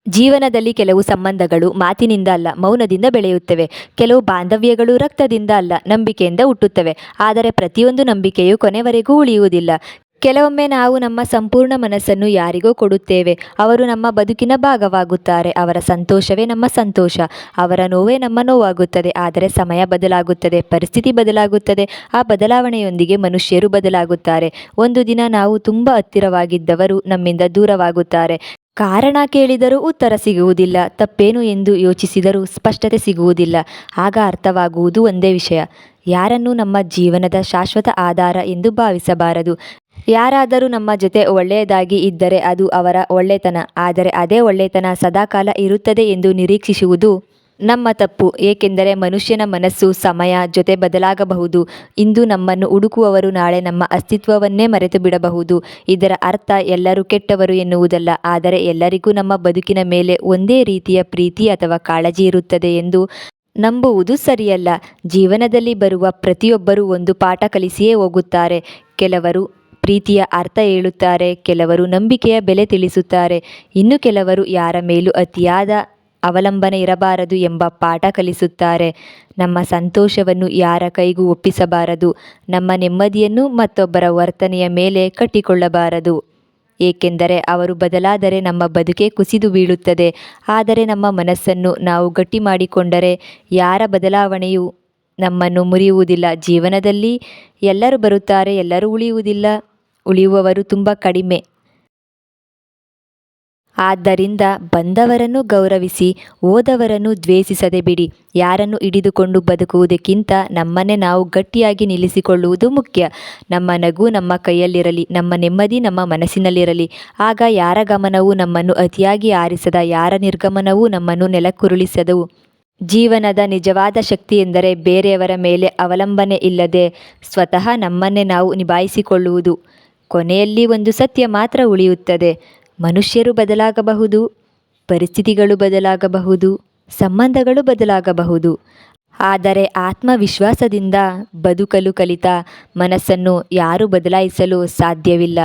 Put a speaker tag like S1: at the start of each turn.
S1: ಜೀವನದಲ್ಲಿ ಕೆಲವು ಸಂಬಂಧಗಳು ಮಾತಿನಿಂದ ಅಲ್ಲ, ಮೌನದಿಂದ ಬೆಳೆಯುತ್ತವೆ. ಕೆಲವು ಬಾಂಧವ್ಯಗಳು ರಕ್ತದಿಂದ ಅಲ್ಲ, ನಂಬಿಕೆಯಿಂದ ಹುಟ್ಟುತ್ತವೆ. ಆದರೆ ಪ್ರತಿಯೊಂದು ನಂಬಿಕೆಯೂ ಕೊನೆವರೆಗೂ ಉಳಿಯುವುದಿಲ್ಲ. ಕೆಲವೊಮ್ಮೆ ನಾವು ನಮ್ಮ ಸಂಪೂರ್ಣ ಮನಸ್ಸನ್ನು ಯಾರಿಗೋ ಕೊಡುತ್ತೇವೆ. ಅವರು ನಮ್ಮ ಬದುಕಿನ ಭಾಗವಾಗುತ್ತಾರೆ. ಅವರ ಸಂತೋಷವೇ ನಮ್ಮ ಸಂತೋಷ, ಅವರ ನೋವೇ ನಮ್ಮ ನೋವಾಗುತ್ತದೆ. ಆದರೆ ಸಮಯ ಬದಲಾಗುತ್ತದೆ, ಪರಿಸ್ಥಿತಿ ಬದಲಾಗುತ್ತದೆ. ಆ ಬದಲಾವಣೆಯೊಂದಿಗೆ ಮನುಷ್ಯರು ಬದಲಾಗುತ್ತಾರೆ. ಒಂದು ದಿನ ನಾವು ತುಂಬ ಹತ್ತಿರವಾಗಿದ್ದವರು ನಮ್ಮಿಂದ ದೂರವಾಗುತ್ತಾರೆ. ಕಾರಣ ಕೇಳಿದರೂ ಉತ್ತರ ಸಿಗುವುದಿಲ್ಲ, ತಪ್ಪೇನು ಎಂದು ಯೋಚಿಸಿದರೂ ಸ್ಪಷ್ಟತೆ ಸಿಗುವುದಿಲ್ಲ. ಆಗ ಅರ್ಥವಾಗುವುದು ಒಂದೇ ವಿಷಯ: ಯಾರನ್ನೂ ನಮ್ಮ ಜೀವನದ ಶಾಶ್ವತ ಆಧಾರ ಎಂದು ಭಾವಿಸಬಾರದು. ಯಾರಾದರೂ ನಮ್ಮ ಜೊತೆ ಒಳ್ಳೆಯದಾಗಿ ಇದ್ದರೆ ಅದು ಅವರ ಒಳ್ಳೆತನ. ಆದರೆ ಅದೇ ಒಳ್ಳೆತನ ಸದಾಕಾಲ ಇರುತ್ತದೆ ಎಂದು ನಿರೀಕ್ಷಿಸುವುದು ನಮ್ಮ ತಪ್ಪು. ಏಕೆಂದರೆ ಮನುಷ್ಯನ ಮನಸ್ಸು ಸಮಯ ಜೊತೆ ಬದಲಾಗಬಹುದು. ಇಂದು ನಮ್ಮನ್ನು ಹುಡುಕುವವರು ನಾಳೆ ನಮ್ಮ ಅಸ್ತಿತ್ವವನ್ನೇ ಮರೆತು ಬಿಡಬಹುದು. ಇದರ ಅರ್ಥ ಎಲ್ಲರೂ ಕೆಟ್ಟವರು ಎನ್ನುವುದಲ್ಲ, ಆದರೆ ಎಲ್ಲರಿಗೂ ನಮ್ಮ ಬದುಕಿನ ಮೇಲೆ ಒಂದೇ ರೀತಿಯ ಪ್ರೀತಿ ಅಥವಾ ಕಾಳಜಿ ಇರುತ್ತದೆ ಎಂದು ನಂಬುವುದು ಸರಿಯಲ್ಲ. ಜೀವನದಲ್ಲಿ ಬರುವ ಪ್ರತಿಯೊಬ್ಬರೂ ಒಂದು ಪಾಠ ಕಲಿಸಿಯೇ ಹೋಗುತ್ತಾರೆ. ಕೆಲವರು ಪ್ರೀತಿಯ ಅರ್ಥ ಹೇಳುತ್ತಾರೆ, ಕೆಲವರು ನಂಬಿಕೆಯ ಬೆಲೆ ತಿಳಿಸುತ್ತಾರೆ, ಇನ್ನು ಕೆಲವರು ಯಾರ ಮೇಲೂ ಅತಿಯಾದ ಅವಲಂಬನೆ ಇರಬಾರದು ಎಂಬ ಪಾಠ ಕಲಿಸುತ್ತಾರೆ. ನಮ್ಮ ಸಂತೋಷವನ್ನು ಯಾರ ಕೈಗೂ ಒಪ್ಪಿಸಬಾರದು, ನಮ್ಮ ನೆಮ್ಮದಿಯನ್ನು ಮತ್ತೊಬ್ಬರ ವರ್ತನೆಯ ಮೇಲೆ ಕಟ್ಟಿಕೊಳ್ಳಬಾರದು. ಏಕೆಂದರೆ ಅವರು ಬದಲಾದರೆ ನಮ್ಮ ಬದುಕೇ ಕುಸಿದು ಬೀಳುತ್ತದೆ. ಆದರೆ ನಮ್ಮ ಮನಸ್ಸನ್ನು ನಾವು ಗಟ್ಟಿ ಮಾಡಿಕೊಂಡರೆ ಯಾರ ಬದಲಾವಣೆಯೂ ನಮ್ಮನ್ನು ಮುರಿಯುವುದಿಲ್ಲ. ಜೀವನದಲ್ಲಿ ಎಲ್ಲರೂ ಬರುತ್ತಾರೆ, ಎಲ್ಲರೂ ಉಳಿಯುವುದಿಲ್ಲ. ಉಳಿಯುವವರು ತುಂಬ ಕಡಿಮೆ. ಆದ್ದರಿಂದ ಬಂದವರನ್ನು ಗೌರವಿಸಿ, ಹೋದವರನ್ನು ದ್ವೇಷಿಸದೆ ಬಿಡಿ. ಯಾರನ್ನು ಹಿಡಿದುಕೊಂಡು ಬದುಕುವುದಕ್ಕಿಂತ ನಮ್ಮನ್ನೇ ನಾವು ಗಟ್ಟಿಯಾಗಿ ನಿಲ್ಲಿಸಿಕೊಳ್ಳುವುದು ಮುಖ್ಯ. ನಮ್ಮ ನಗು ನಮ್ಮ ಕೈಯಲ್ಲಿರಲಿ, ನಮ್ಮ ನೆಮ್ಮದಿ ನಮ್ಮ ಮನಸ್ಸಿನಲ್ಲಿರಲಿ. ಆಗ ಯಾರ ಗಮನವೂ ನಮ್ಮನ್ನು ಅತಿಯಾಗಿ ಆರಿಸದ, ಯಾರ ನಿರ್ಗಮನವೂ ನಮ್ಮನ್ನು ನೆಲಕ್ಕುರುಳಿಸದು. ಜೀವನದ ನಿಜವಾದ ಶಕ್ತಿ ಎಂದರೆ ಬೇರೆಯವರ ಮೇಲೆ ಅವಲಂಬನೆ ಇಲ್ಲದೆ ಸ್ವತಃ ನಮ್ಮನ್ನೇ ನಾವು ನಿಭಾಯಿಸಿಕೊಳ್ಳುವುದು. ಕೊನೆಯಲ್ಲಿ ಒಂದು ಸತ್ಯ ಮಾತ್ರ ಉಳಿಯುತ್ತದೆ: ಮನುಷ್ಯರು ಬದಲಾಗಬಹುದು, ಪರಿಸ್ಥಿತಿಗಳು ಬದಲಾಗಬಹುದು, ಸಂಬಂಧಗಳು ಬದಲಾಗಬಹುದು. ಆದರೆ ಆತ್ಮವಿಶ್ವಾಸದಿಂದ ಬದುಕಲು ಕಲಿತ ಮನಸ್ಸನ್ನು ಯಾರೂ ಬದಲಾಯಿಸಲು ಸಾಧ್ಯವಿಲ್ಲ.